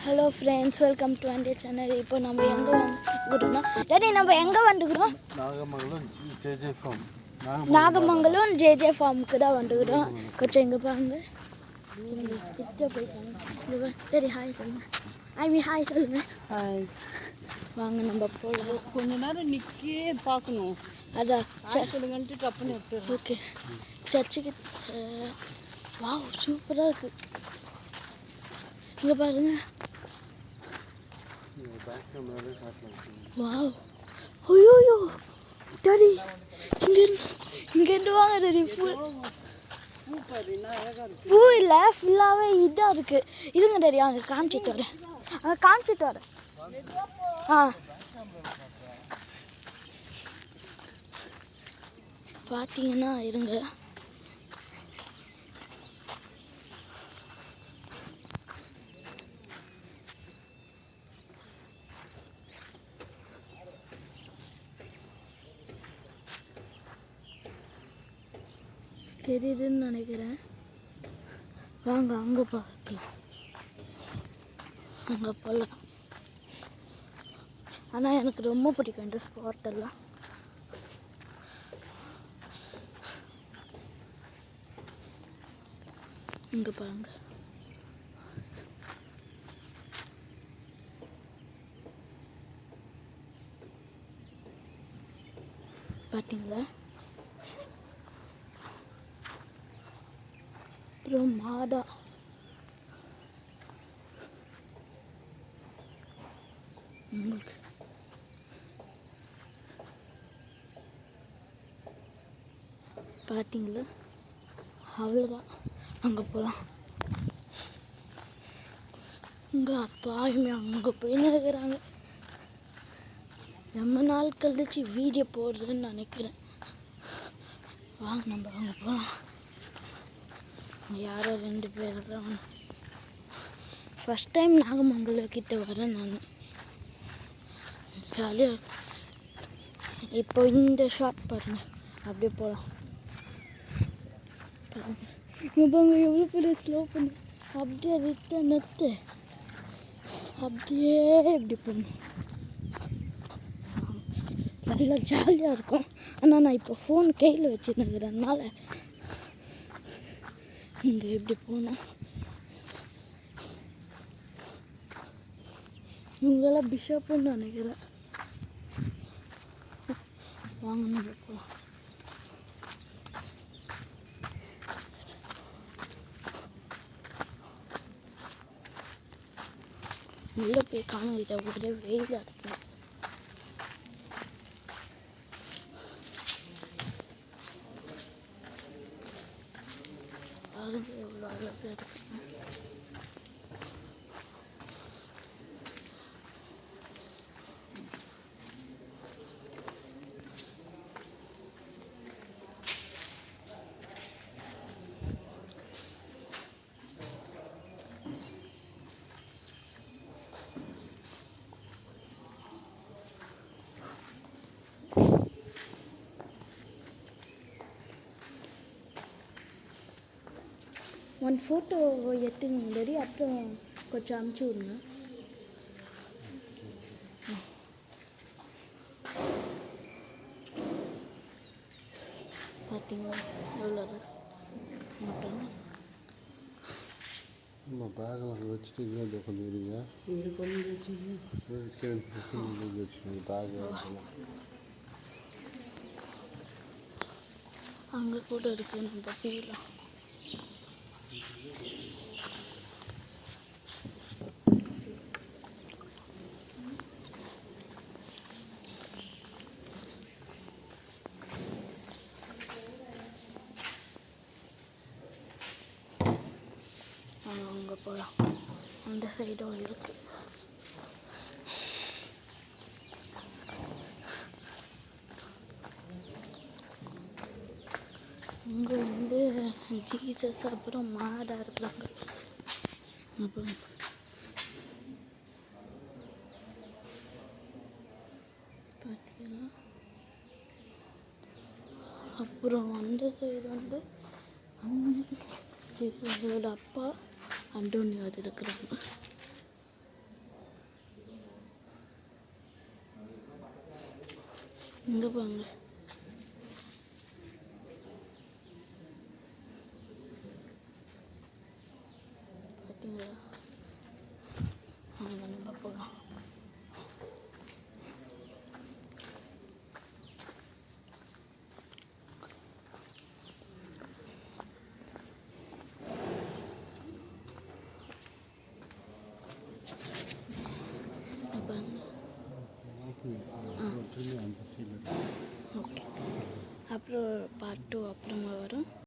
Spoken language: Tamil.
ஹலோ ஃப்ரெண்ட்ஸ், வெல்கம் டு அண்டே சேனல். இப்போ நம்ம எங்கே வந்துக்கிறோம்னா, டேடி நம்ம எங்கே வந்துக்கிறோம்? நாகமங்கலம் ஜேஜே ஃபார்முக்கு தான் வந்துக்கிறோம். கொஞ்சம் எங்கே பாருங்க, கிட்ட போய்க்காங்க. டேடி ஹாய் சொல்லுங்க. ஹாய் சொல்லுங்க. ஹாய். வாங்க நம்ம போகலாம். கொஞ்ச நேரம் நிற்கே பார்க்கணும். அதான் கொடுங்கன்ட்டு டப்புன்னு எடுத்து. ஓகே, சர்ச்சுக்கு. வாவ், சூப்பராக இருக்குது. இங்கே பாருங்க. வாவ், ஐயோ டாடி, இங்கேருந்து வாங்க டாடி. பூ இல்லை, ஃபுல்லாகவே இதாக இருக்குது. இருங்க டாடி, அங்கே காமிச்சிட்டு வரேன். ஆ, பார்த்தீங்கன்னா இருங்க. தெரியுதுன்னு நினைக்கிறேன். வாங்க அங்கே பார்க்கலாம், அங்கே போகலாம். ஆனால் எனக்கு ரொம்ப பிடிக்கும் இந்த ஸ்பாட்டெல்லாம். இங்கே பாருங்க. பார்த்தீங்களா? அப்புறம் மாதா, உங்களுக்கு பார்த்தீங்களா? அவ்வளோதான், அங்கே போகலாம். இங்கே அப்பாயுமே அங்கே போய் நிற்கிறாங்க. ரொம்ப நாள் கழிச்சு வீடியோ போடுறதுன்னு நினைக்கிறேன். வாங்க நம்ம அங்கே போகலாம். யாரோ 2 பேர் தான். ஃபஸ்ட் டைம் நாகமங்கலம் கிட்ட வரேன் நான். ஜாலியாக. இப்போ இந்த ஷாட் பாருங்க, அப்படியே போகலாம். பாருங்க எவ்வளோ பெரிய ஸ்லோ பண்ணு. அப்படியே நெத்து அப்படியே இப்படி போகணும். நல்லா ஜாலியாக இருக்கும். ஆனால் நான் இப்போ ஃபோன் கையில் வச்சுருக்கிறதுனால இங்கே எப்படி போனோம். இவங்கெல்லாம் பிஷப்புன்னு நினைக்கிறேன். வாங்க நம்ம போகலாம். உள்ளே போய் காமிக்கிட்ட ஒரே வெயிலாக இருக்கு. பாருங்க எவ்வளோ அழகாக இருக்கு. ஒன் ஃபோட்டோ எடுத்துங்க முன்னாடி, அப்புறம் கொஞ்சம் அமுச்சு விடுங்க. பார்த்தீங்களா எவ்வளோ மட்டும். பேக்கில் வச்சுட்டு இங்கே கொண்டு வரீங்க. இங்கே கொண்டு வச்சுருங்க பேக் அங்கே கூட இருக்குது, நம்ம போயிடலாம். அங்கே போகலாம். அந்த சைடும் இருக்கு. இங்கே வந்து ஜீசஸ் அப்புறம் மாடா இருக்கிறாங்க. அப்புறம் பார்த்தீங்கன்னா, அப்புறம் அந்த சைடு வந்து ஜீசஸோட அப்பா அண்டோனியார் இருக்கிறாங்க. இங்கே போங்க. பார்த்தீங்களா? அங்கே நம்ம போகலாம். ஓகே, அப்புறம் பார்ட் 2 அப்புறமா வரும்.